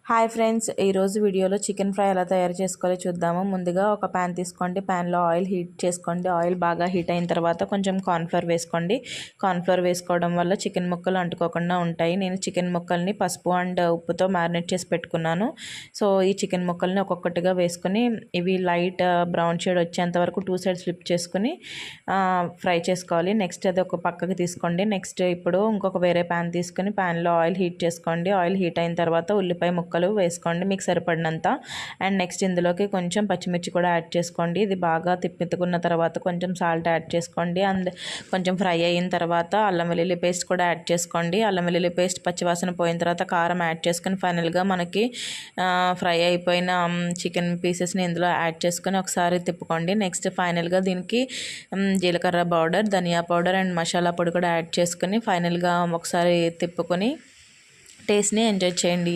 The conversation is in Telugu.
హాయ్ ఫ్రెండ్స్, ఈరోజు వీడియోలో చికెన్ ఫ్రై ఎలా తయారు చేసుకోవాలో చూద్దాము. ముందుగా ఒక ప్యాన్ తీసుకోండి. ప్యాన్లో ఆయిల్ హీట్ చేసుకోండి. ఆయిల్ బాగా హీట్ అయిన తర్వాత కొంచెం కార్న్ఫ్లవర్ వేసుకోండి. కార్న్ఫ్లవర్ వేసుకోవడం వల్ల చికెన్ ముక్కలు అంటుకోకుండా ఉంటాయి. నేను చికెన్ ముక్కల్ని పసుపు అండ్ ఉప్పుతో మ్యారినేట్ చేసి పెట్టుకున్నాను. సో ఈ చికెన్ ముక్కల్ని ఒక్కొక్కటిగా వేసుకొని ఇవి లైట్ బ్రౌన్ షేడ్ వచ్చేంత వరకు 2 సైడ్స్ ఫ్లిప్ చేసుకుని ఫ్రై చేసుకోవాలి. నెక్స్ట్ అది ఒక పక్కకి తీసుకోండి. నెక్స్ట్ ఇప్పుడు ఇంకొక వేరే ప్యాన్ తీసుకుని ప్యాన్లో ఆయిల్ హీట్ చేసుకోండి. ఆయిల్ హీట్ అయిన తర్వాత ఉల్లిపాయ ముక్కలు వేసుకోండి మీకు సరిపడినంత. అండ్ నెక్స్ట్ ఇందులోకి కొంచెం పచ్చిమిర్చి కూడా యాడ్ చేసుకోండి. ఇది బాగా తిప్పుకున్న తర్వాత కొంచెం సాల్ట్ యాడ్ చేసుకోండి. అండ్ కొంచెం ఫ్రై అయిన తర్వాత అల్లం వెల్లుల్లి పేస్ట్ కూడా యాడ్ చేసుకోండి. అల్లం వెల్లుల్లి పేస్ట్ పచ్చివాసన పోయిన తర్వాత కారం యాడ్ చేసుకొని ఫైనల్గా మనకి ఫ్రై అయిపోయిన చికెన్ పీసెస్ని ఇందులో యాడ్ చేసుకొని ఒకసారి తిప్పుకోండి. నెక్స్ట్ ఫైనల్గా దీనికి జీలకర్ర పౌడర్, ధనియా పౌడర్ అండ్ మసాలా పొడి కూడా యాడ్ చేసుకొని ఫైనల్గా ఒకసారి తిప్పుకొని టేస్ట్ని ఎంజాయ్ చేయండి.